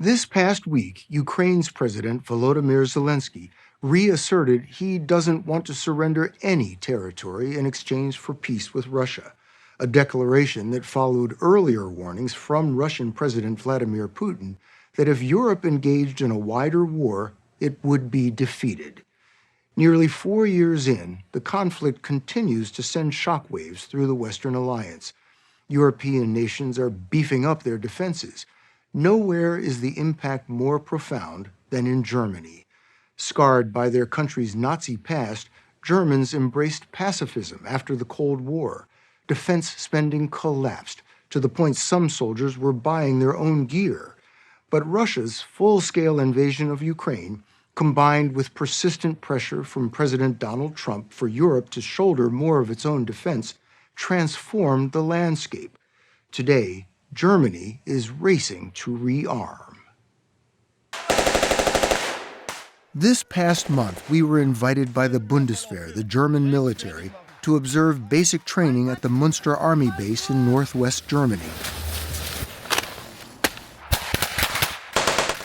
This past week, Ukraine's President Volodymyr Zelensky reasserted he doesn't want to surrender any territory in exchange for peace with Russia, a declaration that followed earlier warnings from Russian President Vladimir Putin that if Europe engaged in a wider war, it would be defeated. Nearly 4 years in, the conflict continues to send shockwaves through the Western alliance. European nations are beefing up their defenses. Nowhere is the impact more profound than in Germany. Scarred by their country's Nazi past, Germans embraced pacifism after the Cold War. Defense spending collapsed to the point some soldiers were buying their own gear. But Russia's full-scale invasion of Ukraine, combined with persistent pressure from President Donald Trump for Europe to shoulder more of its own defense, transformed the landscape. Today, Germany is racing to rearm. This past month, we were invited by the Bundeswehr, the German military, to observe basic training at the Münster Army Base in northwest Germany.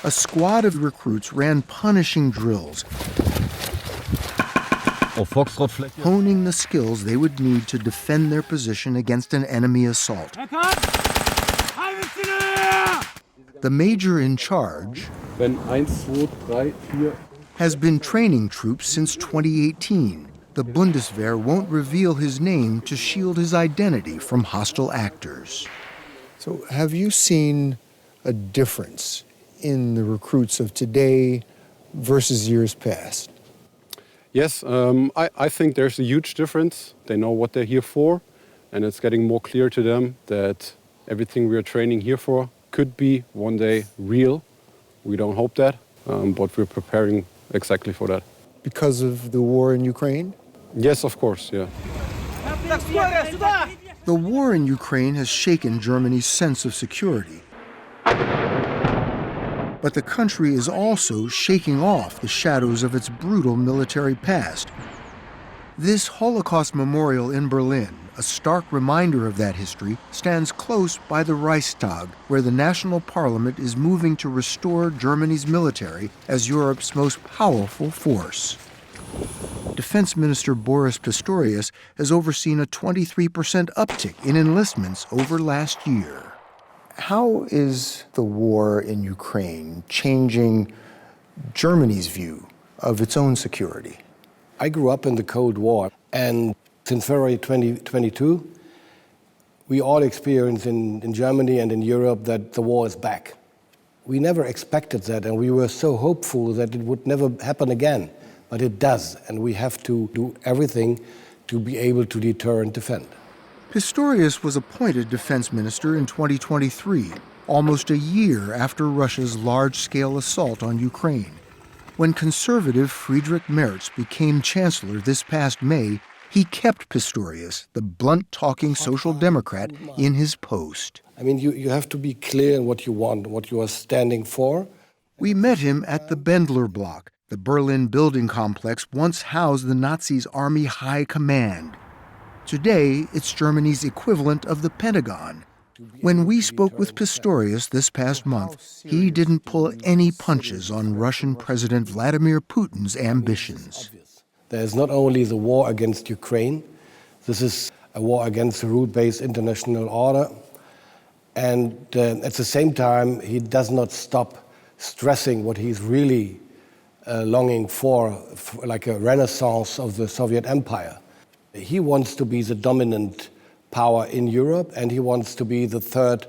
A squad of recruits ran punishing drills, honing the skills they would need to defend their position against an enemy assault. The major in charge has been training troops since 2018. The Bundeswehr won't reveal his name to shield his identity from hostile actors. So have you seen a difference in the recruits of today versus years past? Yes, I think there's a huge difference. They know what they're here for, and it's getting more clear to them that everything we are training here for could be one day real. We don't hope that, but we're preparing exactly for that. Because of the war in Ukraine? Yes, of course, yeah. The war in Ukraine has shaken Germany's sense of security. But the country is also shaking off the shadows of its brutal military past. This Holocaust memorial in Berlin, a stark reminder of that history, stands close by the Reichstag, where the national parliament is moving to restore Germany's military as Europe's most powerful force. Defense Minister Boris Pistorius has overseen a 23% uptick in enlistments over last year. How is the war in Ukraine changing Germany's view of its own security? I grew up in the Cold War, and since February 2022, we all experience in Germany and in Europe that the war is back. We never expected that, and we were so hopeful that it would never happen again. But it does, and we have to do everything to be able to deter and defend. Pistorius was appointed defense minister in 2023, almost a year after Russia's large-scale assault on Ukraine. When conservative Friedrich Merz became chancellor this past May, he kept Pistorius, the blunt-talking social democrat, in his post. I mean, you have to be clear in what you want, what you are standing for. We met him at the Bendler Block. The Berlin building complex once housed the Nazis' Army High Command. Today, it's Germany's equivalent of the Pentagon. When we spoke with Pistorius this past month, he didn't pull any punches on Russian President Vladimir Putin's ambitions. There's not only the war against Ukraine, this is a war against the rule-based international order. And at the same time, he does not stop stressing what he's really longing for, like a renaissance of the Soviet Empire. He wants to be the dominant power in Europe, and he wants to be the third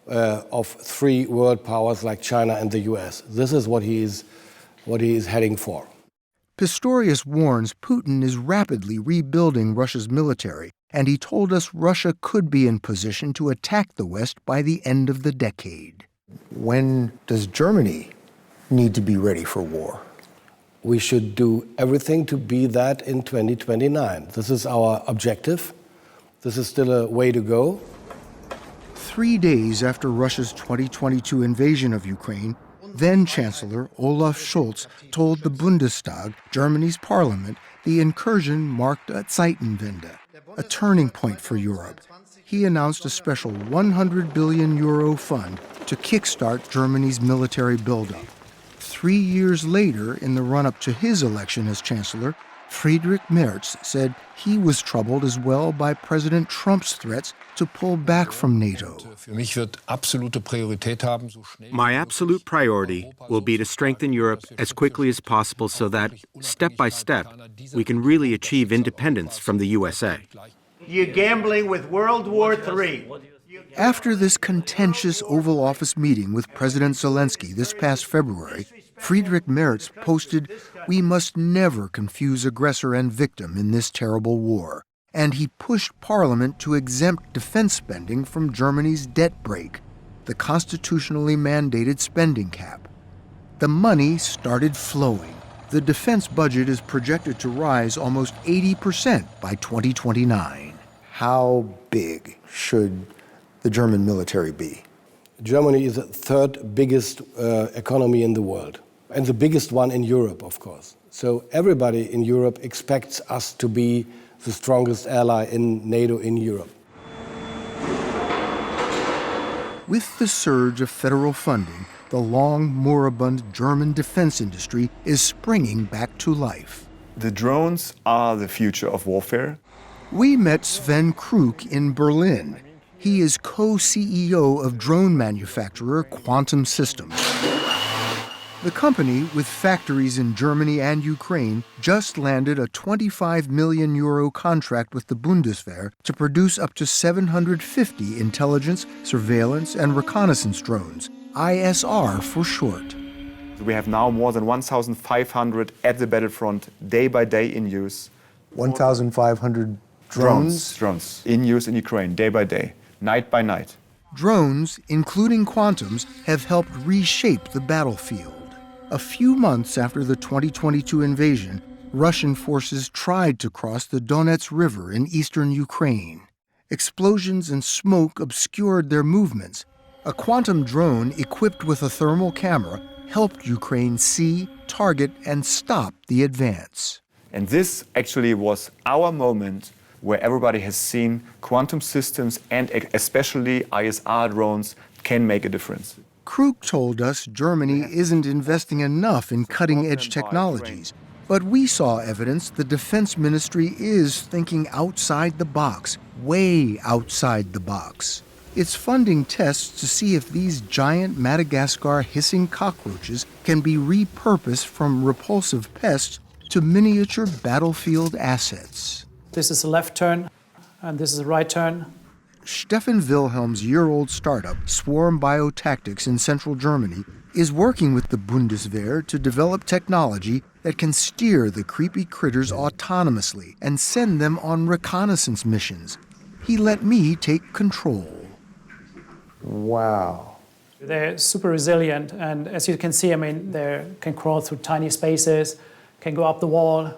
of three world powers like China and the US. This is what he is heading for. Pistorius warns Putin is rapidly rebuilding Russia's military, and he told us Russia could be in position to attack the West by the end of the decade. When does Germany need to be ready for war? We should do everything to be that in 2029. This is our objective. This is still a way to go. 3 days after Russia's 2022 invasion of Ukraine, then-Chancellor Olaf Scholz told the Bundestag, Germany's parliament, the incursion marked a Zeitenwende, a turning point for Europe. he announced a special 100 billion euro fund to kickstart Germany's military buildup. 3 years later, in the run-up to his election as chancellor, Friedrich Merz said he was troubled as well by President Trump's threats to pull back from NATO. My absolute priority will be to strengthen Europe as quickly as possible so that, step by step, we can really achieve independence from the USA. You're gambling with World War III. After this contentious Oval Office meeting with President Zelensky this past February, Friedrich Merz posted, "We must never confuse aggressor and victim in this terrible war." And he pushed Parliament to exempt defense spending from Germany's debt brake, the constitutionally mandated spending cap. The money started flowing. The defense budget is projected to rise almost 80% by 2029. How big should the German military be? Germany is the third biggest economy in the world, and the biggest one in Europe, of course. So everybody in Europe expects us to be the strongest ally in NATO in Europe. With the surge of federal funding, the long moribund German defense industry is springing back to life. The drones are the future of warfare. We met Sven Kruk in Berlin. He is co-CEO of drone manufacturer Quantum Systems. The company, with factories in Germany and Ukraine, just landed a 25 million euro contract with the Bundeswehr to produce up to 750 intelligence, surveillance, and reconnaissance drones, ISR for short. We have now more than 1,500 at the battlefront, day by day in use. 1,500 Drones in use in Ukraine, day by day, night by night. Drones, including Quantums, have helped reshape the battlefield. A few months after the 2022 invasion, Russian forces tried to cross the Donets River in eastern Ukraine. Explosions and smoke obscured their movements. A Quantum drone equipped with a thermal camera helped Ukraine see, target, and stop the advance. And this actually was our moment where everybody has seen quantum systems and especially ISR drones can make a difference. Kruk told us Germany isn't investing enough in cutting-edge technologies, but we saw evidence the defense ministry is thinking outside the box, way outside the box. It's funding tests to see if these giant Madagascar hissing cockroaches can be repurposed from repulsive pests to miniature battlefield assets. This is a left turn, and this is a right turn. Stefan Wilhelm's year-old startup, Swarm Biotactics in central Germany, is working with the Bundeswehr to develop technology that can steer the creepy critters autonomously and send them on reconnaissance missions. He let me take control. Wow. They're super resilient, and as you can see, they can crawl through tiny spaces, can go up the wall,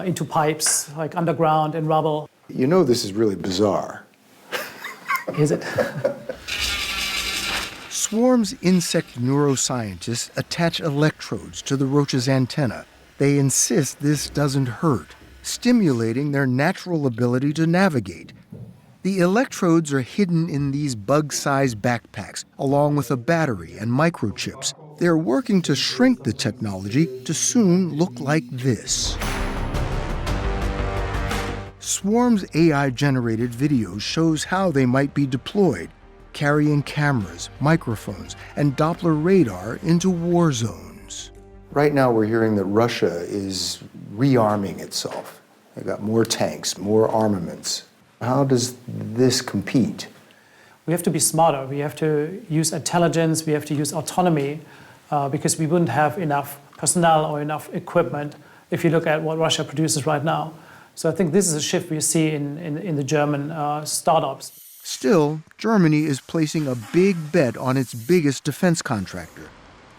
into pipes, like underground in rubble. You know this is really bizarre. Is it? Swarm's insect neuroscientists attach electrodes to the roach's antenna. They insist this doesn't hurt, stimulating their natural ability to navigate. The electrodes are hidden in these bug-sized backpacks, along with a battery and microchips. They're working to shrink the technology to soon look like this. Swarm's AI-generated video shows how they might be deployed, carrying cameras, microphones, and Doppler radar into war zones. Right now we're hearing that Russia is rearming itself. They've got more tanks, more armaments. How does this compete? We have to be smarter. We have to use intelligence. We have to use autonomy because we wouldn't have enough personnel or enough equipment if you look at what Russia produces right now. So I think this is a shift we see in the German startups. Still, Germany is placing a big bet on its biggest defense contractor,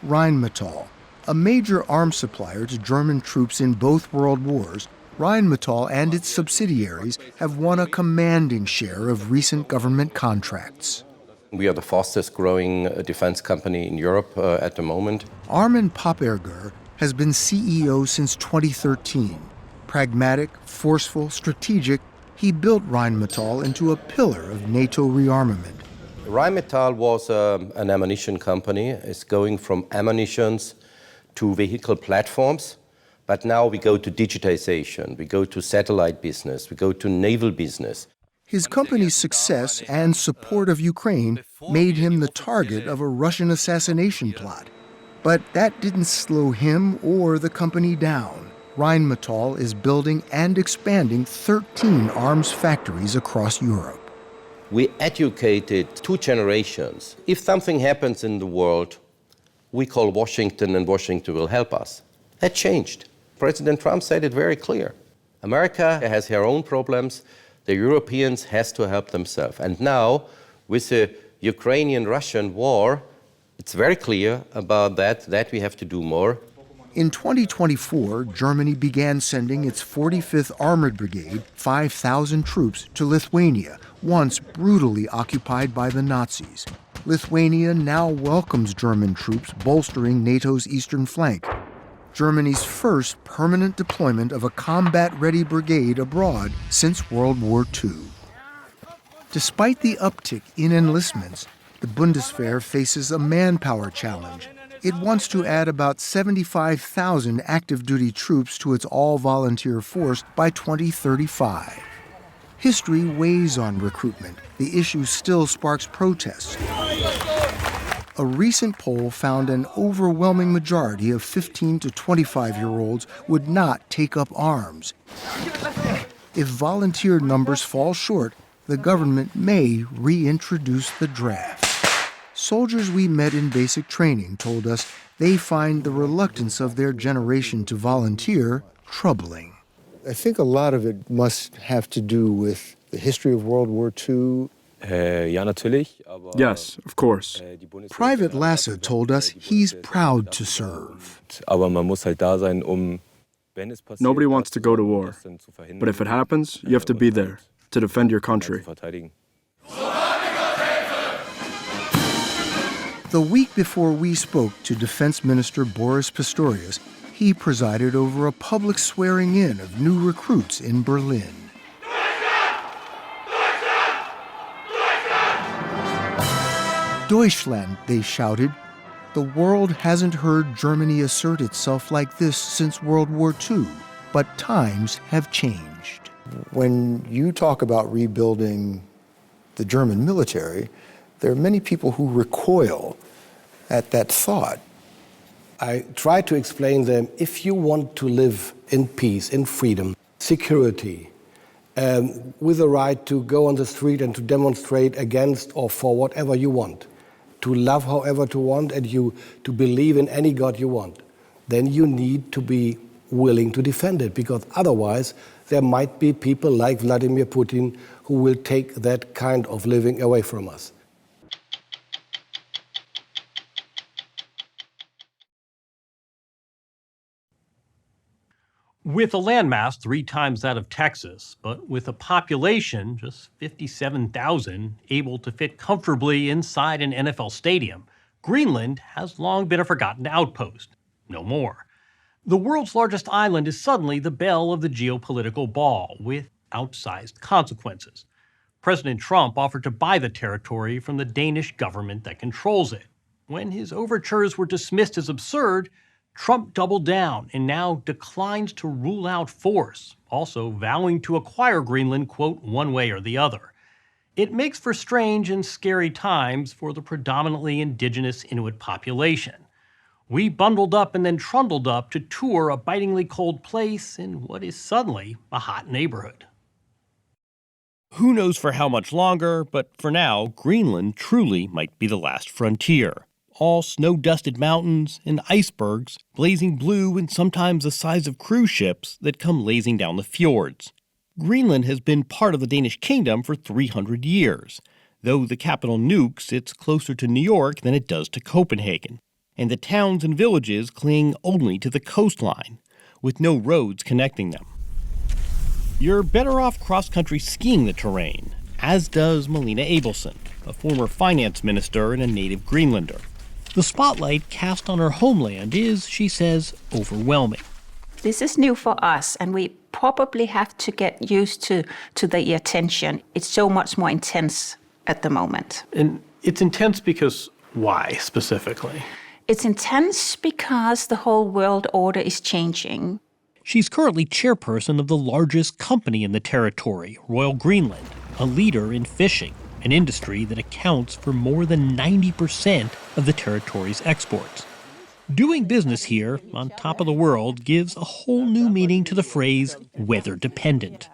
Rheinmetall. A major arms supplier to German troops in both world wars, Rheinmetall and its subsidiaries have won a commanding share of recent government contracts. We are the fastest growing defense company in Europe at the moment. Armin Paperger has been CEO since 2013. Pragmatic, forceful, strategic, He built Rheinmetall into a pillar of NATO rearmament. Rheinmetall was an ammunition company. It's going from ammunitions to vehicle platforms. But now we go to digitization, we go to satellite business, we go to naval business. His company's success and support of Ukraine made him the target of a Russian assassination plot. But that didn't slow him or the company down. Rheinmetall is building and expanding 13 arms factories across Europe. We educated 2 generations. If something happens in the world, we call Washington and Washington will help us. That changed. President Trump said it very clear. America has her own problems. The Europeans has to help themselves. And now, with the Ukrainian-Russian war, it's very clear about that we have to do more. In 2024, Germany began sending its 45th Armored Brigade, 5,000 troops, to Lithuania, once brutally occupied by the Nazis. Lithuania now welcomes German troops bolstering NATO's eastern flank. Germany's first permanent deployment of a combat-ready brigade abroad since World War II. Despite the uptick in enlistments, the Bundeswehr faces a manpower challenge. It wants to add about 75,000 active-duty troops to its all-volunteer force by 2035. History weighs on recruitment. The issue still sparks protests. A recent poll found an overwhelming majority of 15 to 25-year-olds would not take up arms. If volunteer numbers fall short, the government may reintroduce the draft. Soldiers we met in basic training told us they find the reluctance of their generation to volunteer troubling. I think a lot of it must have to do with the history of World War II. Yes, of course. Private Lasse told us he's proud to serve. Nobody wants to go to war. But if it happens, you have to be there to defend your country. The week before we spoke to Defense Minister Boris Pistorius, he presided over a public swearing-in of new recruits in Berlin. Deutschland, they shouted. The world hasn't heard Germany assert itself like this since World War II, but times have changed. When you talk about rebuilding the German military, there are many people who recoil at that thought. I try to explain them, if you want to live in peace, in freedom, security, with the right to go on the street and to demonstrate against or for whatever you want, to love however you want, and to believe in any God you want, then you need to be willing to defend it, because otherwise there might be people like Vladimir Putin who will take that kind of living away from us. With a landmass 3 times that of Texas, but with a population, just 57,000, able to fit comfortably inside an NFL stadium, Greenland has long been a forgotten outpost. No more. The world's largest island is suddenly the belle of the geopolitical ball, with outsized consequences. President Trump offered to buy the territory from the Danish government that controls it. When his overtures were dismissed as absurd, Trump doubled down and now declines to rule out force, also vowing to acquire Greenland, quote, one way or the other. It makes for strange and scary times for the predominantly indigenous Inuit population. We bundled up and then trundled up to tour a bitingly cold place in what is suddenly a hot neighborhood. Who knows for how much longer, but for now, Greenland truly might be the last frontier. All snow-dusted mountains and icebergs, blazing blue and sometimes the size of cruise ships that come lazing down the fjords. Greenland has been part of the Danish kingdom for 300 years, though the capital Nuuk sits closer to New York than it does to Copenhagen, and the towns and villages cling only to the coastline, with no roads connecting them. You're better off cross-country skiing the terrain, as does Melina Abelson, a former finance minister and a native Greenlander. The spotlight cast on her homeland is, she says, overwhelming. This is new for us, and we probably have to get used to the attention. It's so much more intense at the moment. And it's intense because why specifically? It's intense because the whole world order is changing. She's currently chairperson of the largest company in the territory, Royal Greenland, a leader in fishing, an industry that accounts for more than 90% of the territory's exports. Doing business here, on top of the world, gives a whole new meaning to the phrase weather dependent.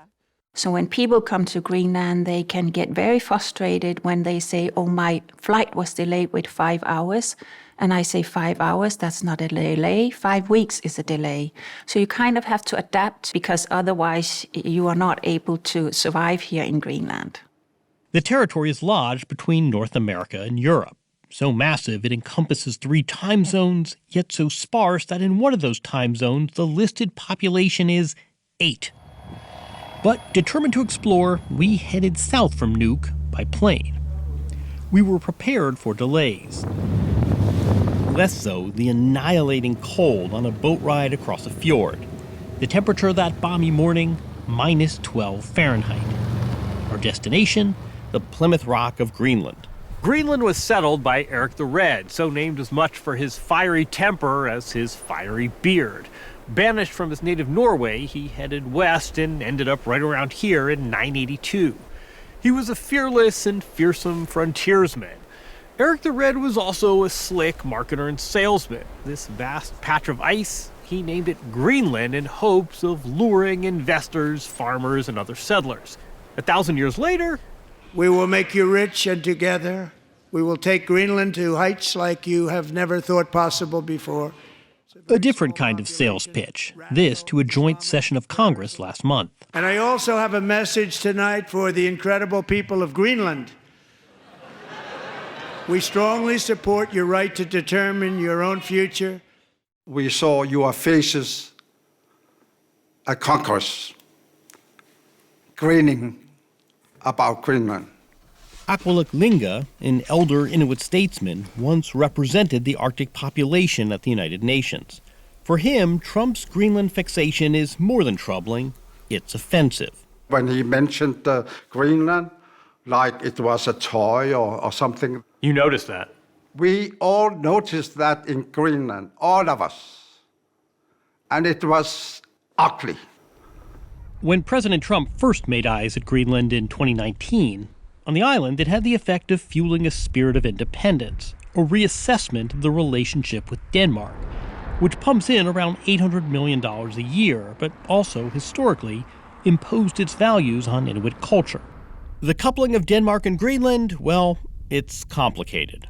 So when people come to Greenland, they can get very frustrated when they say, oh, my flight was delayed with 5 hours. And I say 5 hours, that's not a delay. 5 weeks is a delay. So you kind of have to adapt because otherwise you are not able to survive here in Greenland. The territory is lodged between North America and Europe. So massive it encompasses 3 time zones, yet so sparse that in one of those time zones the listed population is 8. But determined to explore, we headed south from Nuuk by plane. We were prepared for delays. Less so the annihilating cold on a boat ride across a fjord. The temperature that balmy morning, minus 12 Fahrenheit. Our destination, the Plymouth Rock of Greenland. Greenland was settled by Eric the Red, so named as much for his fiery temper as his fiery beard. Banished from his native Norway, he headed west and ended up right around here in 982. He was a fearless and fearsome frontiersman. Eric the Red was also a slick marketer and salesman. This vast patch of ice, he named it Greenland in hopes of luring investors, farmers, and other settlers. 1,000 years later, we will make you rich, and together we will take Greenland to heights like you have never thought possible before. A different kind of sales pitch, this to a joint session of Congress last month. And I also have a message tonight for the incredible people of Greenland. We strongly support your right to determine your own future. We saw your faces at Congress grinning about Greenland. Akwalik Linga, an elder Inuit statesman, once represented the Arctic population at the United Nations. For him, Trump's Greenland fixation is more than troubling, it's offensive. When he mentioned Greenland, like it was a toy or something. You noticed that? We all noticed that in Greenland, all of us. And it was ugly. When President Trump first made eyes at Greenland in 2019, on the island it had the effect of fueling a spirit of independence, a reassessment of the relationship with Denmark, which pumps in around $800 million a year, but also, historically, imposed its values on Inuit culture. The coupling of Denmark and Greenland, well, it's complicated.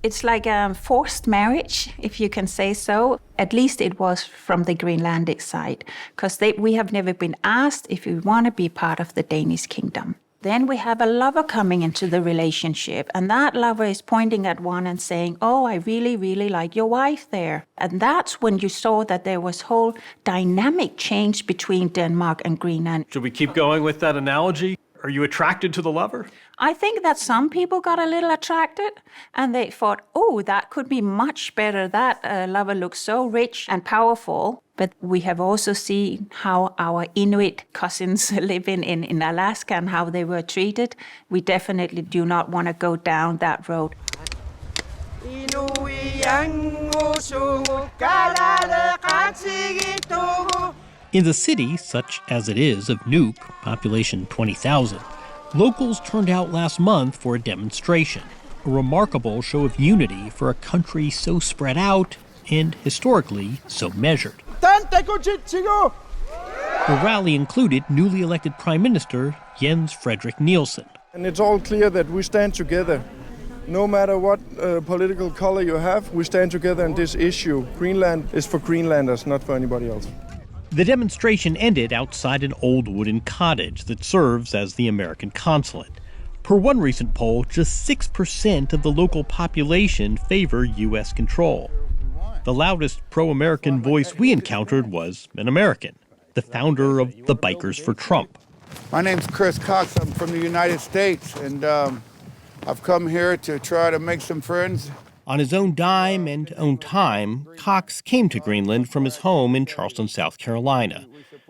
It's like a forced marriage, if you can say so. At least it was from the Greenlandic side, because we have never been asked if we want to be part of the Danish kingdom. Then we have a lover coming into the relationship, and that lover is pointing at one and saying, oh, I really, really like your wife there. And that's when you saw that there was whole dynamic change between Denmark and Greenland. Should we keep going with that analogy? Are you attracted to the lover? I think that some people got a little attracted, and they thought, oh, that could be much better. That lover looks so rich and powerful. But we have also seen how our Inuit cousins live in Alaska and how they were treated. We definitely do not want to go down that road. In the city, such as it is, of Nuuk, population 20,000, locals turned out last month for a demonstration, a remarkable show of unity for a country so spread out and, historically, so measured. The rally included newly elected Prime Minister Jens Frederik Nielsen. And it's all clear that we stand together. No matter what political color you have, we stand together on this issue. Greenland is for Greenlanders, not for anybody else. The demonstration ended outside an old wooden cottage that serves as the American consulate. Per one recent poll, just 6% of the local population favor U.S. control. The loudest pro-American voice we encountered was an American, the founder of the Bikers for Trump. My name's Chris Cox. I'm from the United States, and I've come here to try to make some friends On his own dime and own time, Cox came to Greenland from his home in Charleston, South Carolina,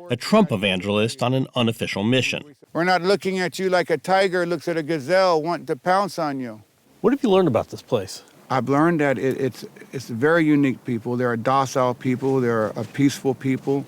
a Trump evangelist on an unofficial mission. We're not looking at you like a tiger looks at a gazelle wanting to pounce on you. What have you learned about this place? I've learned that it's very unique people. They're docile people. They're a peaceful people.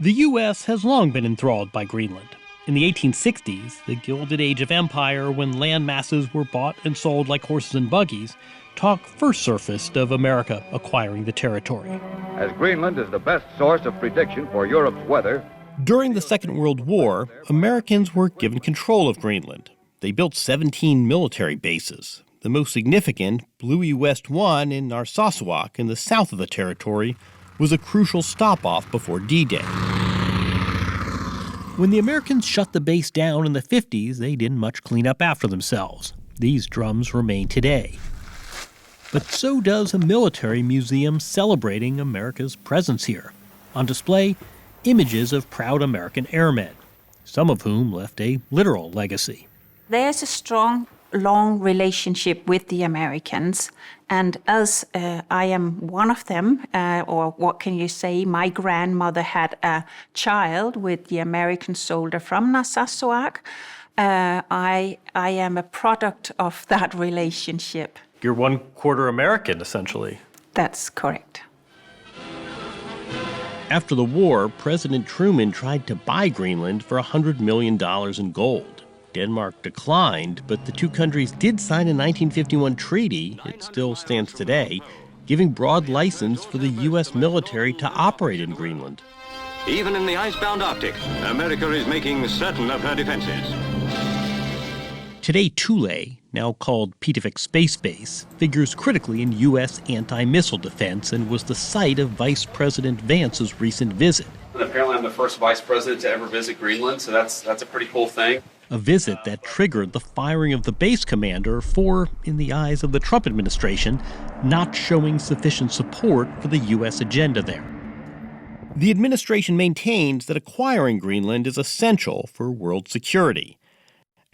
The U.S. has long been enthralled by Greenland. In the 1860s, the Gilded Age of Empire, when land masses were bought and sold like horses and buggies, talk first surfaced of America acquiring the territory. As Greenland is the best source of prediction for Europe's weather. During the Second World War, Americans were given control of Greenland. They built 17 military bases. The most significant, Bluey West 1 in Narsarsuaq in the south of the territory, was a crucial stop-off before D-Day. When the Americans shut the base down in the 50s, they didn't much clean up after themselves. These drums remain today. But so does a military museum celebrating America's presence here. On display, images of proud American airmen, some of whom left a literal legacy. There's a strong, long relationship with the Americans, and as I am one of them, or what can you say, my grandmother had a child with the American soldier from Narsarsuaq. I am a product of that relationship. You're 1/4 American, essentially. That's correct. After the war, President Truman tried to buy Greenland for $100 million in gold. Denmark declined, but the two countries did sign a 1951 treaty, it still stands today, giving broad license for the U.S. military to operate in Greenland. Even in the icebound Arctic, America is making certain of her defenses. Today, Thule, now called Pitovik Space Base, figures critically in U.S. anti-missile defense and was the site of Vice President Vance's recent visit. Apparently I'm the first vice president to ever visit Greenland, so that's a pretty cool thing. A visit that triggered the firing of the base commander for, in the eyes of the Trump administration, not showing sufficient support for the U.S. agenda there. The administration maintains that acquiring Greenland is essential for world security.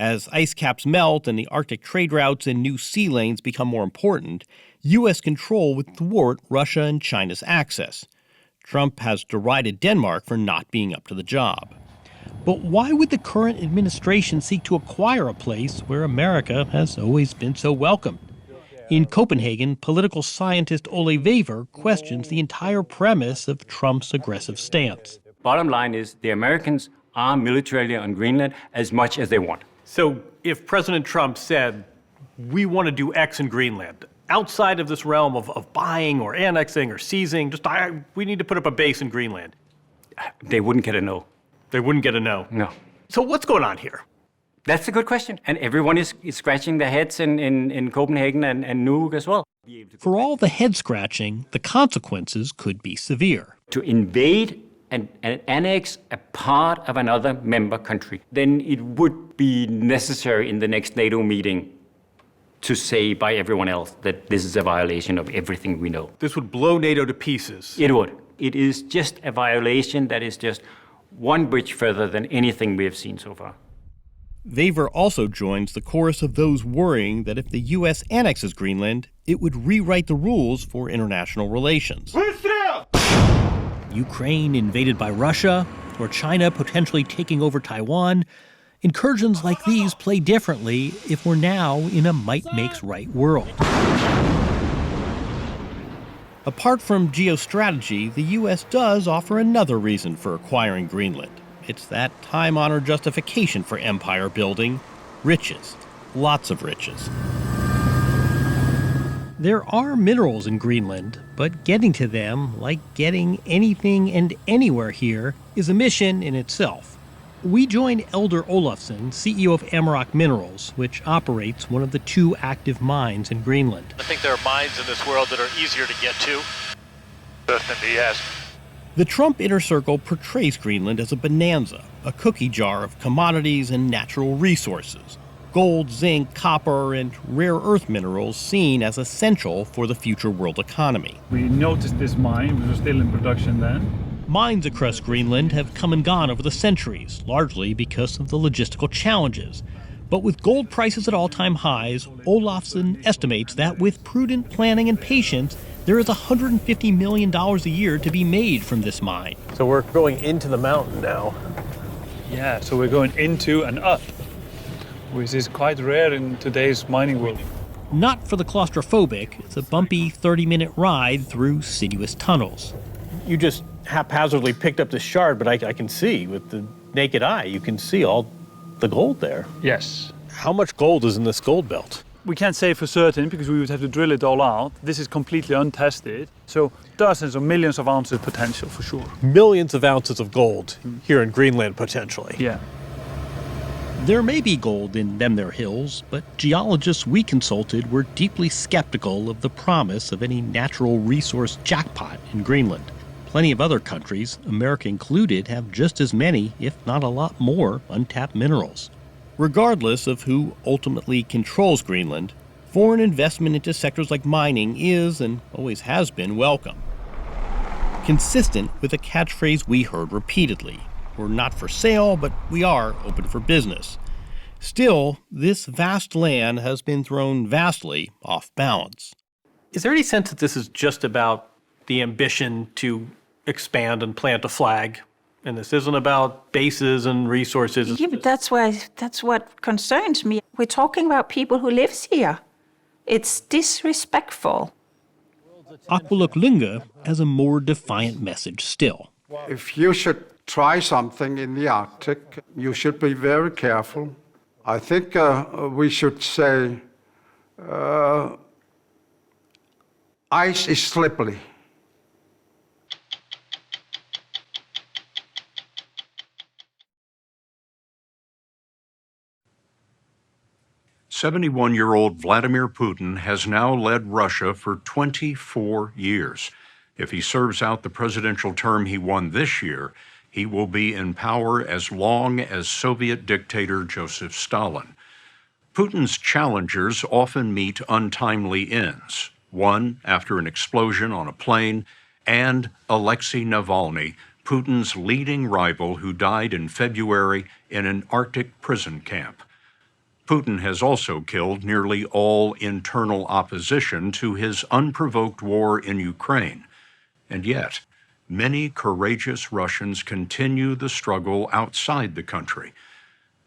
As ice caps melt and the Arctic trade routes and new sea lanes become more important, U.S. control would thwart Russia and China's access. Trump has derided Denmark for not being up to the job. But why would the current administration seek to acquire a place where America has always been so welcome? In Copenhagen, political scientist Ole Wever questions the entire premise of Trump's aggressive stance. Bottom line is the Americans are militarily on Greenland as much as they want. So if President Trump said, we want to do X in Greenland, outside of this realm of buying or annexing or seizing, we need to put up a base in Greenland. They wouldn't get a no. They wouldn't get a no? No. So what's going on here? That's a good question. And everyone is scratching their heads in Copenhagen and Nuuk as well. For all the head scratching, the consequences could be severe. To invade and annex a part of another member country, then it would be necessary in the next NATO meeting to say by everyone else that this is a violation of everything we know. This would blow NATO to pieces. It would. It is just a violation that is just one bridge further than anything we have seen so far. Wever also joins the chorus of those worrying that if the U.S. annexes Greenland, it would rewrite the rules for international relations. Ukraine invaded by Russia, or China potentially taking over Taiwan. Incursions like these play differently if we're now in a might-makes-right world. Apart from geostrategy, the U.S. does offer another reason for acquiring Greenland. It's that time-honored justification for empire building: riches. Lots of riches. There are minerals in Greenland, but getting to them, like getting anything and anywhere here, is a mission in itself. We join Elder Olafsson, CEO of Amaroq Minerals, which operates one of the 2 active mines in Greenland. I think there are mines in this world that are easier to get to. Certainly, yes. The Trump inner circle portrays Greenland as a bonanza, a cookie jar of commodities and natural resources. Gold, zinc, copper, and rare earth minerals seen as essential for the future world economy. We noticed this mine, which was still in production then. Mines across Greenland have come and gone over the centuries, largely because of the logistical challenges. But with gold prices at all-time highs, Olafsson estimates that with prudent planning and patience, there is $150 million a year to be made from this mine. So we're going into the mountain now. Yeah, so we're going into and up, which is quite rare in today's mining world. Not for the claustrophobic, it's a bumpy 30-minute ride through sinuous tunnels. You just haphazardly picked up the shard, but I can see with the naked eye, you can see all the gold there. Yes. How much gold is in this gold belt? We can't say for certain because we would have to drill it all out. This is completely untested. So dozens of millions of ounces potential for sure. Millions of ounces of gold here in Greenland potentially. Yeah. There may be gold in them there hills, but geologists we consulted were deeply skeptical of the promise of any natural resource jackpot in Greenland. Plenty of other countries, America included, have just as many, if not a lot more, untapped minerals. Regardless of who ultimately controls Greenland, foreign investment into sectors like mining is, and always has been, welcome. Consistent with a catchphrase we heard repeatedly: we're not for sale, but we are open for business. Still, this vast land has been thrown vastly off balance. Is there any sense that this is just about the ambition to expand and plant a flag, and this isn't about bases and resources? Yeah, but that's what concerns me. We're talking about people who live here. It's disrespectful. Aqualuk Lunga has a more defiant message still. If you should try something in the Arctic, you should be very careful. I think we should say ice is slippery. "71-year-old Vladimir Putin has now led Russia for 24 years. If he serves out the presidential term he won this year, he will be in power as long as Soviet dictator Joseph Stalin. Putin's challengers often meet untimely ends, one after an explosion on a plane, and Alexei Navalny, Putin's leading rival who died in February in an Arctic prison camp. Putin has also killed nearly all internal opposition to his unprovoked war in Ukraine. And yet, many courageous Russians continue the struggle outside the country.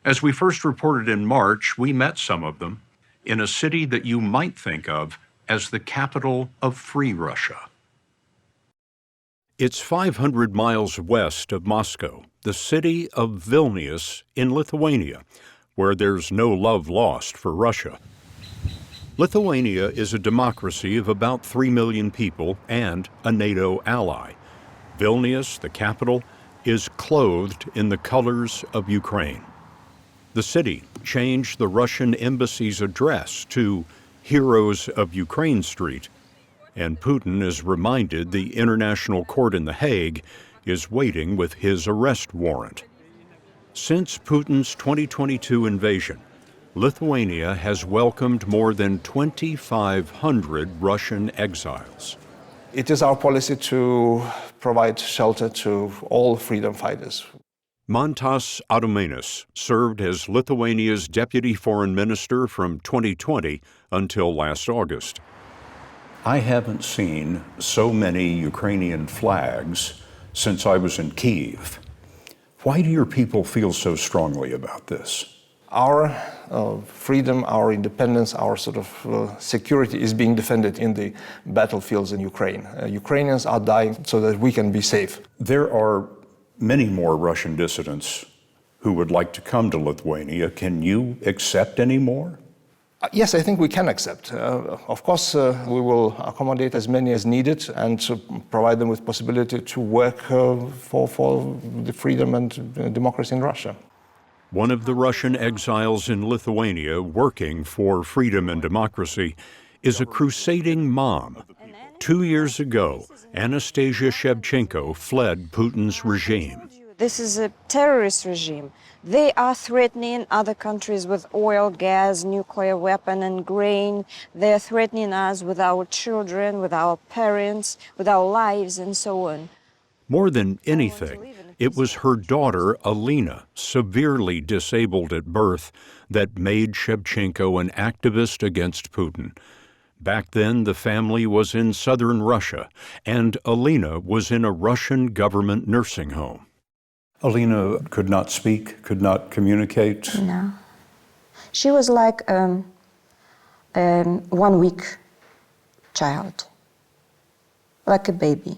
As we first reported in March, we met some of them in a city that you might think of as the capital of free Russia. It's 500 miles west of Moscow, the city of Vilnius in Lithuania, where there's no love lost for Russia. Lithuania is a democracy of about 3 million people and a NATO ally. Vilnius, the capital, is clothed in the colors of Ukraine. The city changed the Russian embassy's address to Heroes of Ukraine Street, and Putin is reminded the International Court in The Hague is waiting with his arrest warrant. Since Putin's 2022 invasion, Lithuania has welcomed more than 2,500 Russian exiles. It is our policy to provide shelter to all freedom fighters. Mantas Adomaitis served as Lithuania's deputy foreign minister from 2020 until last August. I haven't seen so many Ukrainian flags since I was in Kyiv. Why do your people feel so strongly about this? Our freedom, our independence, our sort of security is being defended in the battlefields in Ukraine. Ukrainians are dying so that we can be safe. There are many more Russian dissidents who would like to come to Lithuania. Can you accept any more? Yes, I think we can accept. Of course, we will accommodate as many as needed and to provide them with possibility to work for the freedom and democracy in Russia. One of the Russian exiles in Lithuania working for freedom and democracy is a crusading mom. 2 years ago, Anastasia Shevchenko fled Putin's regime. This is a terrorist regime. They are threatening other countries with oil, gas, nuclear weapon, and grain. They're threatening us with our children, with our parents, with our lives, and so on. More than anything, It was her daughter, Alina, severely disabled at birth, that made Shevchenko an activist against Putin. Back then, the family was in southern Russia, and Alina was in a Russian government nursing home. Alina could not speak, could not communicate? No. She was like 1 week child, like a baby.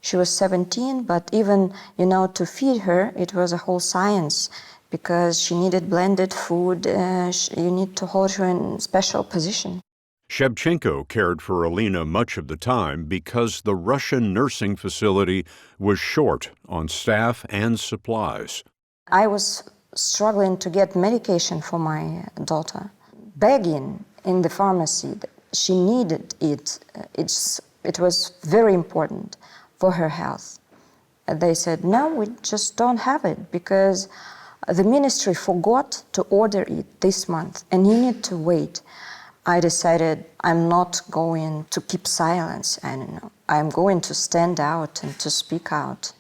She was 17, but even, to feed her, it was a whole science because she needed blended food. You need to hold her in a special position. Shevchenko cared for Alina much of the time because the Russian nursing facility was short on staff and supplies. I was struggling to get medication for my daughter, begging in the pharmacy. She needed it. It was very important for her health. They said, no, we just don't have it because the ministry forgot to order it this month and you need to wait. I decided I'm not going to keep silence anymore. I'm going to stand out and to speak out.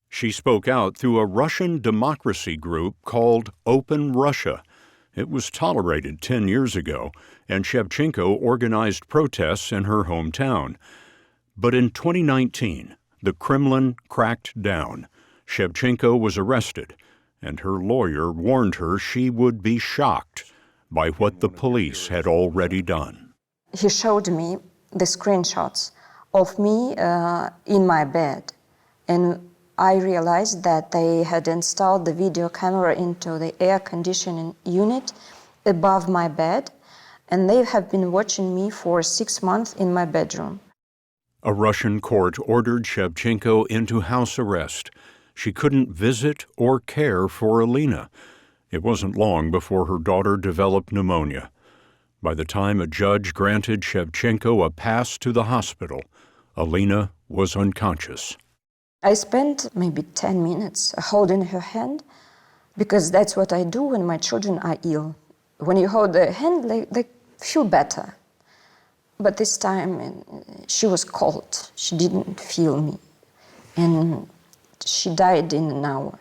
She spoke out through a Russian democracy group called Open Russia. It was tolerated 10 years ago, and Shevchenko organized protests in her hometown. But in 2019, the Kremlin cracked down. Shevchenko was arrested, and her lawyer warned her she would be shocked by what the police had already done. He showed me the screenshots of me in my bed, and I realized that they had installed the video camera into the air conditioning unit above my bed, and they have been watching me for 6 months in my bedroom. A Russian court ordered Shevchenko into house arrest. She couldn't visit or care for Alina. It wasn't long before her daughter developed pneumonia. By the time a judge granted Shevchenko a pass to the hospital, Alina was unconscious. I spent maybe 10 minutes holding her hand because that's what I do when my children are ill. When you hold their hand, they feel better. But this time, she was cold. She didn't feel me. And she died in an hour.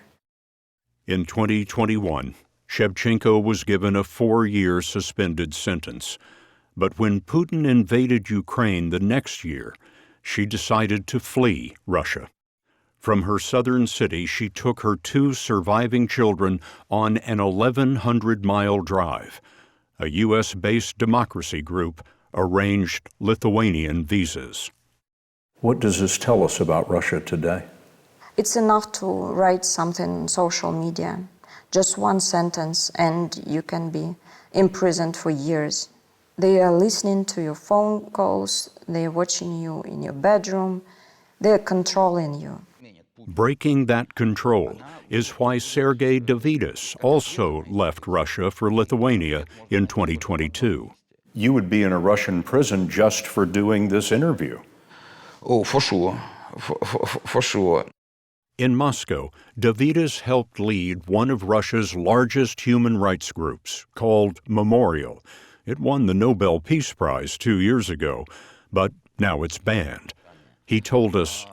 In 2021, Shevchenko was given a 4-year suspended sentence. But when Putin invaded Ukraine the next year, she decided to flee Russia. From her southern city, she took her 2 surviving children on an 1,100-mile drive. A U.S.-based democracy group arranged Lithuanian visas. What does this tell us about Russia today? It's enough to write something on social media, just one sentence, and you can be imprisoned for years. They are listening to your phone calls, they're watching you in your bedroom, they're controlling you. Breaking that control is why Sergei Davidis also left Russia for Lithuania in 2022. You would be in a Russian prison just for doing this interview. Oh, for sure. For sure. In Moscow, Davidis helped lead one of Russia's largest human rights groups, called Memorial. It won the Nobel Peace Prize 2 years ago, but now it's banned. He told us,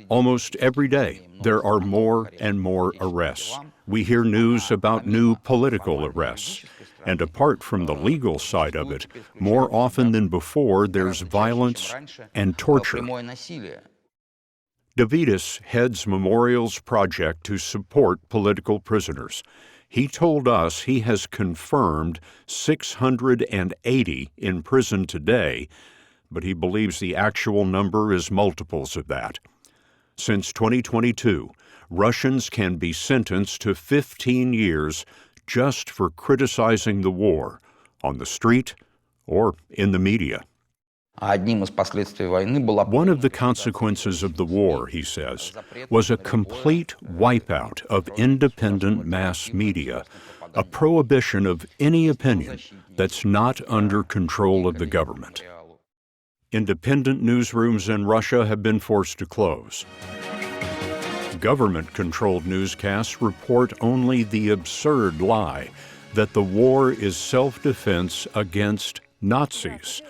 almost every day, there are more and more arrests. We hear news about new political arrests. And apart from the legal side of it, more often than before, there's violence and torture. Davidis heads Memorial's project to support political prisoners. He told us he has confirmed 680 in prison today, but he believes the actual number is multiples of that. Since 2022, Russians can be sentenced to 15 years just for criticizing the war on the street or in the media. One of the consequences of the war, he says, was a complete wipeout of independent mass media, a prohibition of any opinion that's not under control of the government. Independent newsrooms in Russia have been forced to close. Government-controlled newscasts report only the absurd lie that the war is self-defense against Nazis.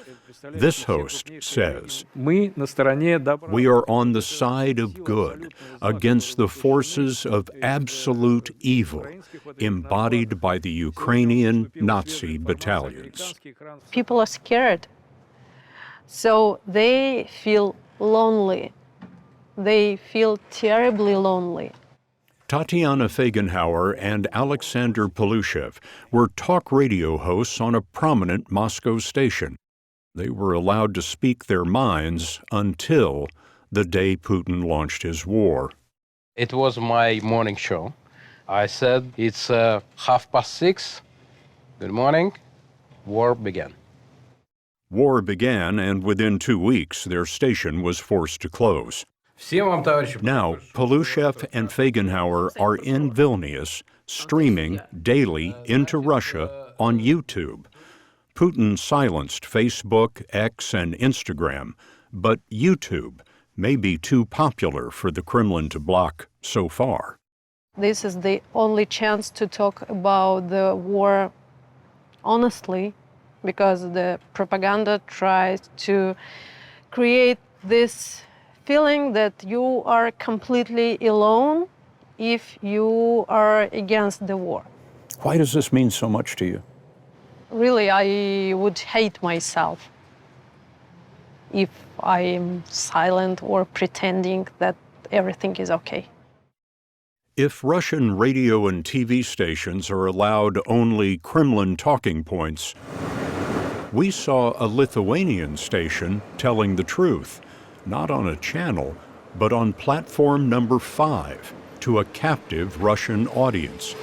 This host says, "We are on the side of good against the forces of absolute evil embodied by the Ukrainian Nazi battalions." People are scared, so they feel lonely. They feel terribly lonely. Tatiana Fagenhauer and Alexander Polushev were talk radio hosts on a prominent Moscow station. They were allowed to speak their minds until the day Putin launched his war. It was my morning show. I said, it's 6:30. Good morning. War began. War began, and within 2 weeks, their station was forced to close. Now, Polushev and Fagenhauer are in Vilnius, streaming daily into Russia on YouTube. Putin silenced Facebook, X, and Instagram, but YouTube may be too popular for the Kremlin to block so far. This is the only chance to talk about the war honestly, because the propaganda tries to create this feeling that you are completely alone if you are against the war. Why does this mean so much to you? Really, I would hate myself if I am silent or pretending that everything is okay. If Russian radio and TV stations are allowed only Kremlin talking points, we saw a Lithuanian station telling the truth, not on a channel, but on platform number 5 to a captive Russian audience.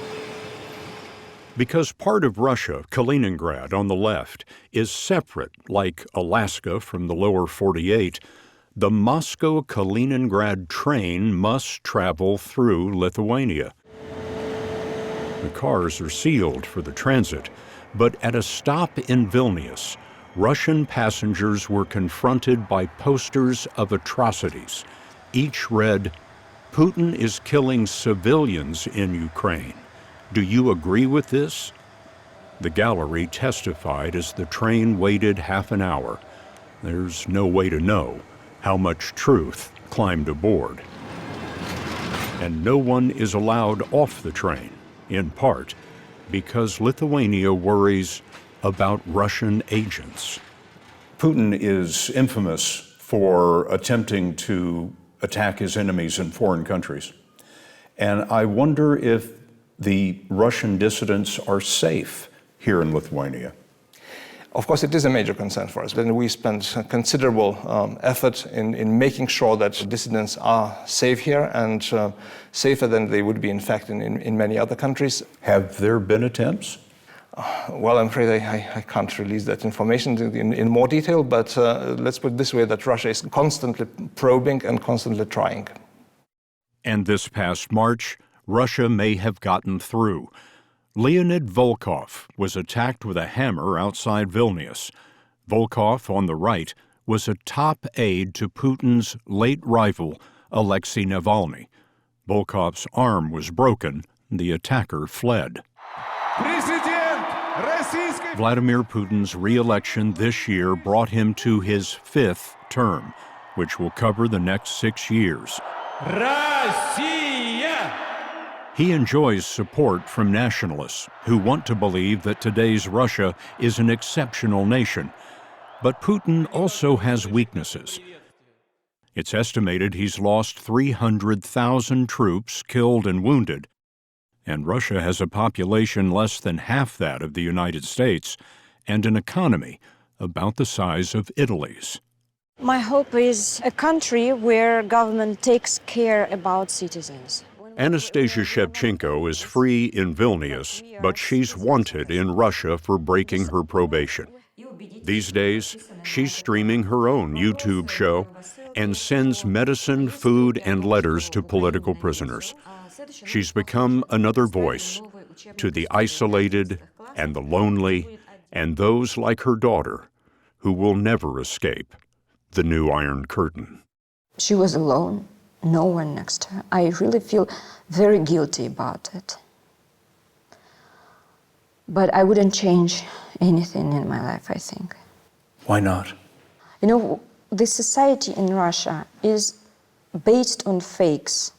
Because part of Russia, Kaliningrad on the left, is separate, like Alaska from the lower 48, the Moscow-Kaliningrad train must travel through Lithuania. The cars are sealed for the transit, but at a stop in Vilnius, Russian passengers were confronted by posters of atrocities. Each read, "Putin is killing civilians in Ukraine. Do you agree with this?" The gallery testified as the train waited half an hour. There's no way to know how much truth climbed aboard. And no one is allowed off the train, in part because Lithuania worries about Russian agents. Putin is infamous for attempting to attack his enemies in foreign countries. And I wonder if the Russian dissidents are safe here in Lithuania. Of course, it is a major concern for us. And we spent considerable effort in making sure that dissidents are safe here and safer than they would be, in fact, in many other countries. Have there been attempts? Well, I'm afraid I can't release that information in more detail, but let's put it this way, that Russia is constantly probing and constantly trying. And this past March, Russia may have gotten through. Leonid Volkov was attacked with a hammer outside Vilnius. Volkov, on the right, was a top aide to Putin's late rival, Alexei Navalny. Volkov's arm was broken. The attacker fled. Vladimir Putin's re-election this year brought him to his 5th term, which will cover the next 6 years. He enjoys support from nationalists who want to believe that today's Russia is an exceptional nation. But Putin also has weaknesses. It's estimated he's lost 300,000 troops killed and wounded, and Russia has a population less than half that of the United States and an economy about the size of Italy's. My hope is a country where government takes care about citizens. Anastasia Shevchenko is free in Vilnius, but she's wanted in Russia for breaking her probation. These days, she's streaming her own YouTube show and sends medicine, food, and letters to political prisoners. She's become another voice to the isolated and the lonely and those like her daughter who will never escape the new Iron Curtain. She was alone, no one next to her. I really feel very guilty about it. But I wouldn't change anything in my life, I think. Why not? You know, the society in Russia is based on fakes.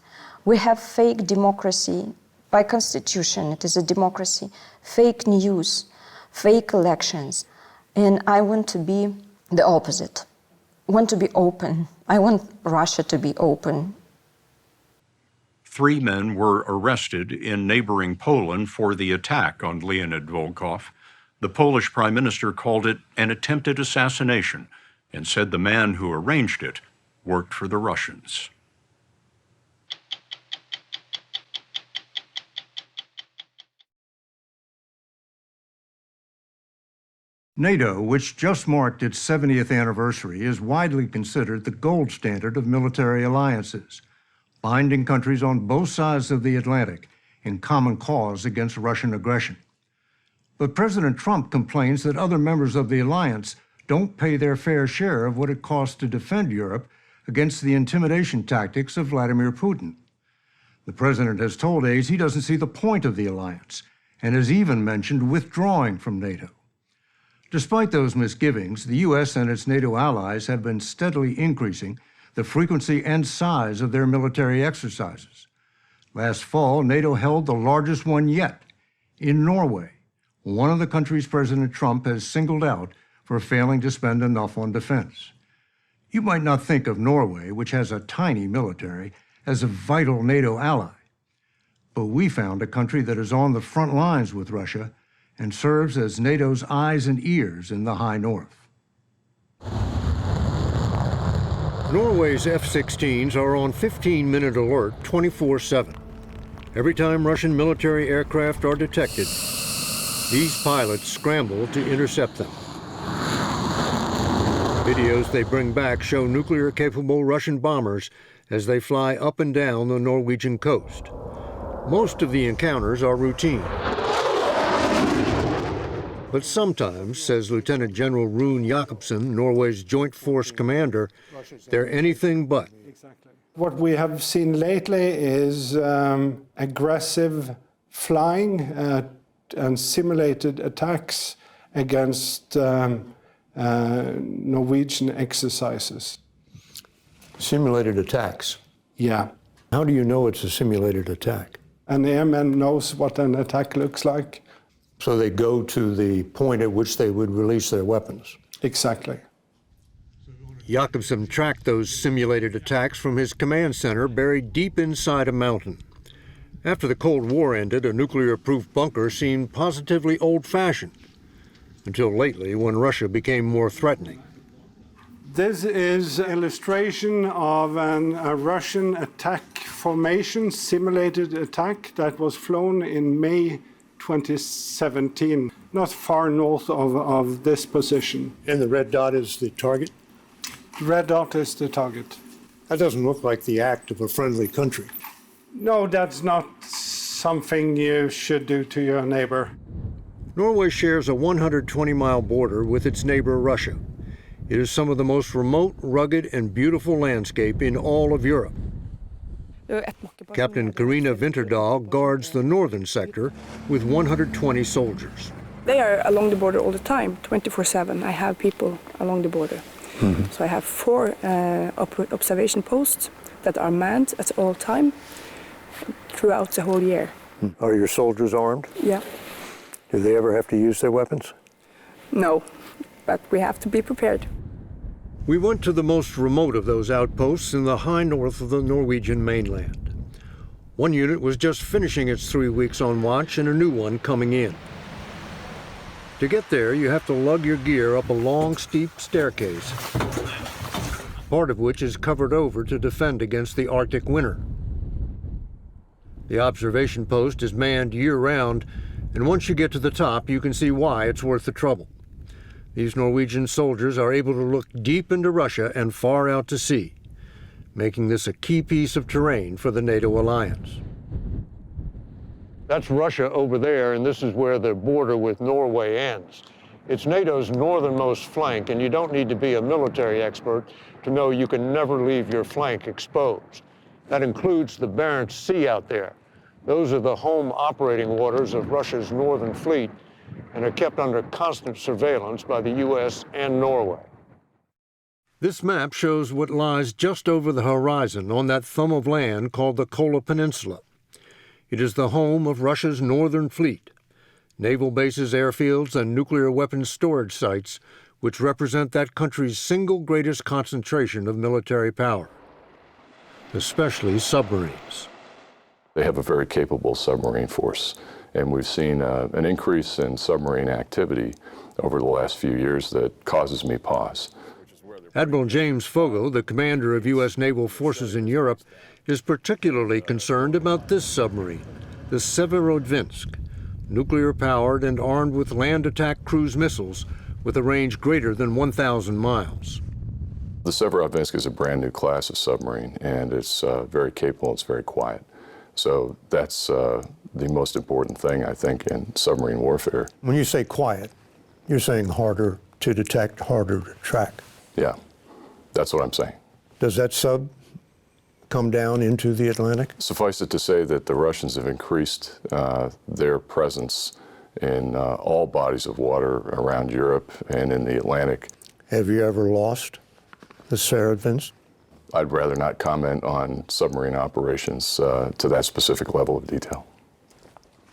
We have fake democracy. By constitution, it is a democracy. Fake news, fake elections. And I want to be the opposite. I want to be open. I want Russia to be open. 3 men were arrested in neighboring Poland for the attack on Leonid Volkov. The Polish Prime Minister called it an attempted assassination and said the man who arranged it worked for the Russians. NATO, which just marked its 70th anniversary, is widely considered the gold standard of military alliances, binding countries on both sides of the Atlantic in common cause against Russian aggression. But President Trump complains that other members of the alliance don't pay their fair share of what it costs to defend Europe against the intimidation tactics of Vladimir Putin. The president has told aides he doesn't see the point of the alliance and has even mentioned withdrawing from NATO. Despite those misgivings, the U.S. and its NATO allies have been steadily increasing the frequency and size of their military exercises. Last fall, NATO held the largest one yet in Norway, one of the countries President Trump has singled out for failing to spend enough on defense. You might not think of Norway, which has a tiny military, as a vital NATO ally. But we found a country that is on the front lines with Russia and serves as NATO's eyes and ears in the high north. Norway's F-16s are on 15-minute alert 24/7. Every time Russian military aircraft are detected, these pilots scramble to intercept them. Videos they bring back show nuclear-capable Russian bombers as they fly up and down the Norwegian coast. Most of the encounters are routine. But sometimes, says Lieutenant General Rune Jakobsen, Norway's Joint Force commander, they're anything but. What we have seen lately is aggressive flying and simulated attacks against Norwegian exercises. Simulated attacks? Yeah. How do you know it's a simulated attack? An airman knows what an attack looks like. So they go to the point at which they would release their weapons? Exactly. Jakobsen tracked those simulated attacks from his command center buried deep inside a mountain. After the Cold War ended, a nuclear-proof bunker seemed positively old-fashioned, until lately when Russia became more threatening. This is an illustration of a Russian attack formation, simulated attack, that was flown in May 2017, not far north of this position. And the red dot is the target? The red dot is the target. That doesn't look like the act of a friendly country. No, that's not something you should do to your neighbor. Norway shares a 120-mile border with its neighbor Russia. It is some of the most remote, rugged, and beautiful landscape in all of Europe. Captain Karina Vinterdal guards the northern sector with 120 soldiers. They are along the border all the time, 24/7. I have people along the border. So I have 4 observation posts that are manned at all time throughout the whole year. Are your soldiers armed? Yeah. Do they ever have to use their weapons? No, but we have to be prepared. We went to the most remote of those outposts in the high north of the Norwegian mainland. One unit was just finishing its 3 weeks on watch and a new one coming in. To get there, you have to lug your gear up a long, steep staircase, part of which is covered over to defend against the Arctic winter. The observation post is manned year-round, and once you get to the top, you can see why it's worth the trouble. These Norwegian soldiers are able to look deep into Russia and far out to sea, making this a key piece of terrain for the NATO alliance. That's Russia over there, and this is where the border with Norway ends. It's NATO's northernmost flank, and you don't need to be a military expert to know you can never leave your flank exposed. That includes the Barents Sea out there. Those are the home operating waters of Russia's northern fleet, and are kept under constant surveillance by the U.S. and Norway. This map shows what lies just over the horizon on that thumb of land called the Kola Peninsula. It is the home of Russia's Northern Fleet, naval bases, airfields, and nuclear weapons storage sites, which represent that country's single greatest concentration of military power, especially submarines. They have a very capable submarine force, and we've seen an increase in submarine activity over the last few years that causes me pause. Admiral James Fogo, the commander of U.S. naval forces in Europe, is particularly concerned about this submarine, the Severodvinsk, nuclear-powered and armed with land attack cruise missiles with a range greater than 1,000 miles. The Severodvinsk is a brand new class of submarine, and it's very capable, it's very quiet. So that's the most important thing, I think, in submarine warfare. When you say quiet, you're saying harder to detect, harder to track. Yeah, that's what I'm saying. Does that sub come down into the Atlantic? Suffice it to say that the Russians have increased their presence in all bodies of water around Europe and in the Atlantic. Have you ever lost the Severodvinsk? I'd rather not comment on submarine operations to that specific level of detail.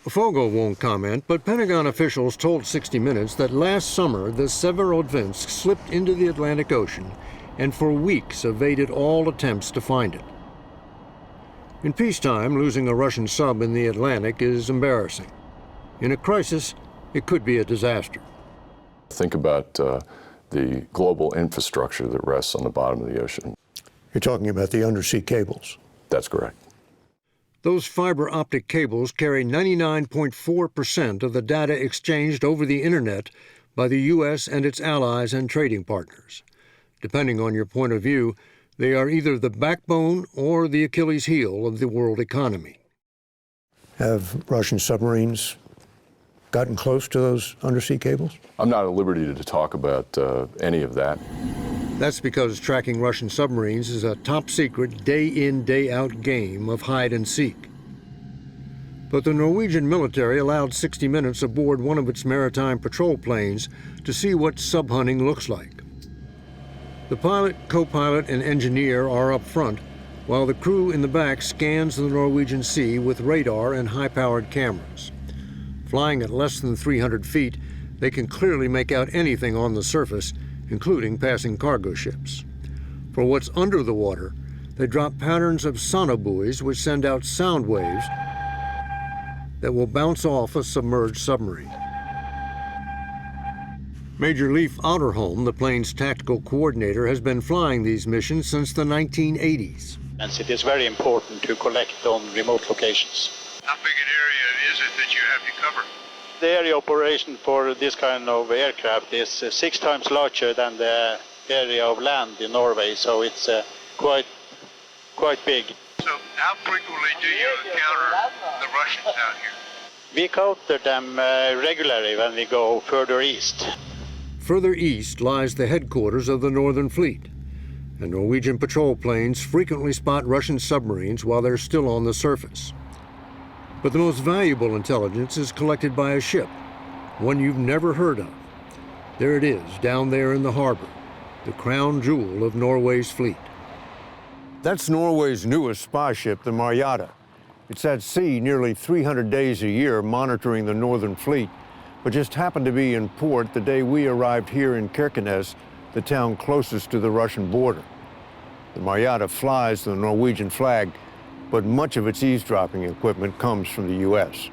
Fogo won't comment, but Pentagon officials told 60 Minutes that last summer the Severodvinsk slipped into the Atlantic Ocean and for weeks evaded all attempts to find it. In peacetime, losing a Russian sub in the Atlantic is embarrassing. In a crisis, it could be a disaster. Think about the global infrastructure that rests on the bottom of the ocean. You're talking about the undersea cables. That's correct. Those fiber optic cables carry 99.4% of the data exchanged over the internet by the U.S. and its allies and trading partners. Depending on your point of view, they are either the backbone or the Achilles heel of the world economy. Have Russian submarines gotten close to those undersea cables? I'm not at liberty to talk about any of that. That's because tracking Russian submarines is a top-secret, day-in, day-out game of hide and seek. But the Norwegian military allowed 60 Minutes aboard one of its maritime patrol planes to see what sub-hunting looks like. The pilot, co-pilot, and engineer are up front, while the crew in the back scans the Norwegian Sea with radar and high-powered cameras. Flying at less than 300 feet, they can clearly make out anything on the surface, including passing cargo ships. For what's under the water, they drop patterns of sonobuoys which send out sound waves that will bounce off a submerged submarine. Major Leif Outerholm, the plane's tactical coordinator, has been flying these missions since the 1980s. And it is very important to collect on remote locations. How big an area is it that you have to cover? The area operation for this kind of aircraft is 6 times larger than the area of land in Norway, so it's quite big. So how frequently do you encounter the Russians out here? We counter them regularly when we go further east. Further east lies the headquarters of the Northern Fleet, and Norwegian patrol planes frequently spot Russian submarines while they're still on the surface. But the most valuable intelligence is collected by a ship, one you've never heard of. There it is, down there in the harbor, the crown jewel of Norway's fleet. That's Norway's newest spy ship, the Marjata. It's at sea nearly 300 days a year monitoring the Northern Fleet, but just happened to be in port the day we arrived here in Kirkenes, the town closest to the Russian border. The Marjata flies the Norwegian flag, but much of its eavesdropping equipment comes from the U.S.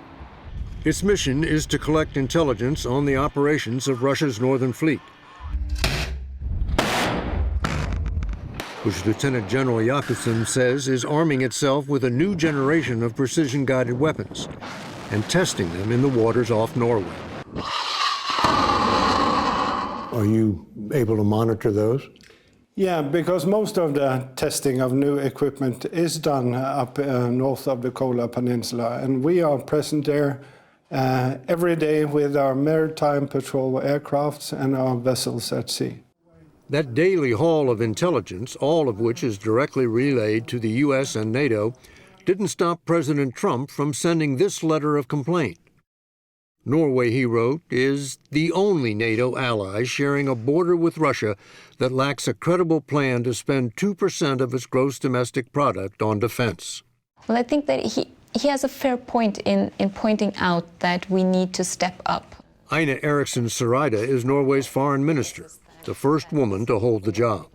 Its mission is to collect intelligence on the operations of Russia's Northern Fleet, which Lieutenant General Jakobsen says is arming itself with a new generation of precision-guided weapons and testing them in the waters off Norway. Are you able to monitor those? Yeah, because most of the testing of new equipment is done up north of the Kola Peninsula, and we are present there every day with our maritime patrol aircrafts and our vessels at sea. That daily haul of intelligence, all of which is directly relayed to the U.S. and NATO, didn't stop President Trump from sending this letter of complaint. Norway, he wrote, is the only NATO ally sharing a border with Russia that lacks a credible plan to spend 2% of its gross domestic product on defense. Well, I think that he has a fair point in pointing out that we need to step up. Ina Eriksen Søreide is Norway's foreign minister, the first woman to hold the job.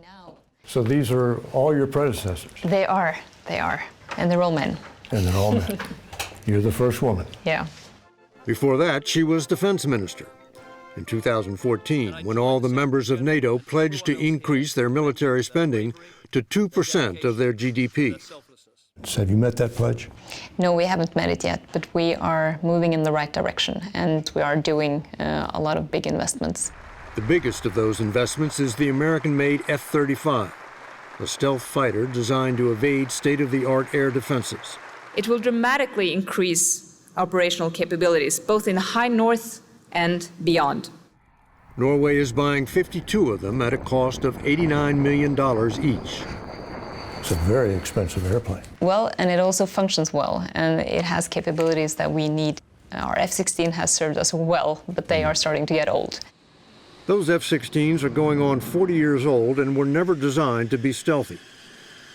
So these are all your predecessors? They are. And they're all men. And they're all men. You're the first woman. Yeah. Before that, she was defense minister. In 2014, when all the members of NATO pledged to increase their military spending to 2% of their GDP. So have you met that pledge? No, we haven't met it yet, but we are moving in the right direction, and we are doing a lot of big investments. The biggest of those investments is the American-made F-35, a stealth fighter designed to evade state-of-the-art air defenses. It will dramatically increase operational capabilities, both in the high north and beyond. Norway is buying 52 of them at a cost of $89 million each. It's a very expensive airplane. Well, and it also functions well, and it has capabilities that we need. Our F-16 has served us well, but they are starting to get old. Those F-16s are going on 40 years old and were never designed to be stealthy.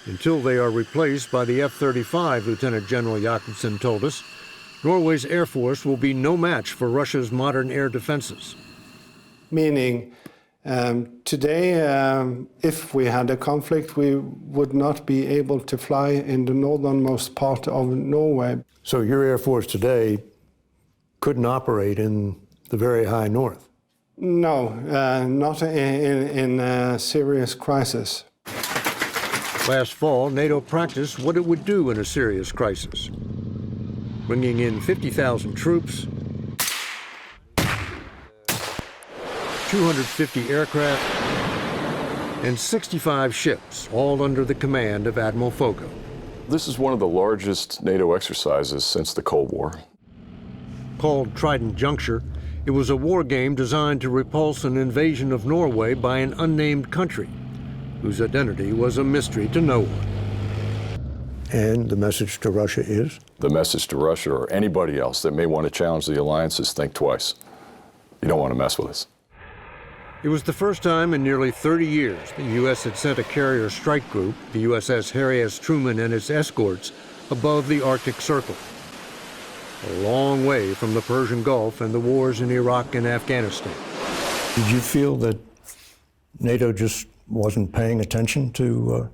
Until they are replaced by the F-35, Lieutenant General Jacobsen told us, Norway's Air Force will be no match for Russia's modern air defenses. Meaning, today, if we had a conflict, we would not be able to fly in the northernmost part of Norway. So your Air Force today couldn't operate in the very high north? No, not in a serious crisis. Last fall, NATO practiced what it would do in a serious crisis, bringing in 50,000 troops, 250 aircraft, and 65 ships, all under the command of Admiral Fogel. This is one of the largest NATO exercises since the Cold War. Called Trident Juncture, it was a war game designed to repulse an invasion of Norway by an unnamed country, whose identity was a mystery to no one. And the message to Russia is? The message to Russia or anybody else that may want to challenge the alliance is think twice. You don't want to mess with us. It was the first time in nearly 30 years the U.S. had sent a carrier strike group, the USS Harry S. Truman and its escorts, above the Arctic Circle, a long way from the Persian Gulf and the wars in Iraq and Afghanistan. Did you feel that NATO just wasn't paying attention to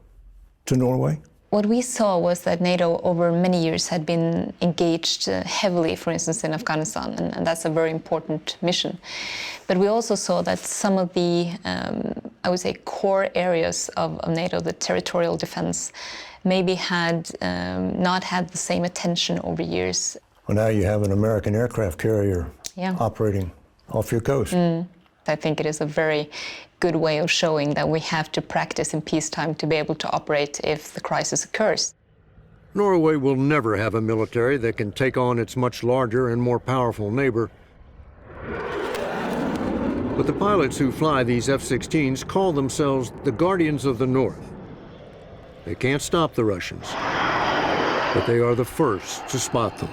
Norway? What we saw was that NATO over many years had been engaged heavily, for instance, in Afghanistan, and that's a very important mission. But we also saw that some of the, I would say, core areas of NATO, the territorial defense, maybe had not had the same attention over years. Well, now you have an American aircraft carrier operating off your coast. I think it is a very good way of showing that we have to practice in peacetime to be able to operate if the crisis occurs. Norway will never have a military that can take on its much larger and more powerful neighbor. But the pilots who fly these F-16s call themselves the Guardians of the North. They can't stop the Russians, but they are the first to spot them.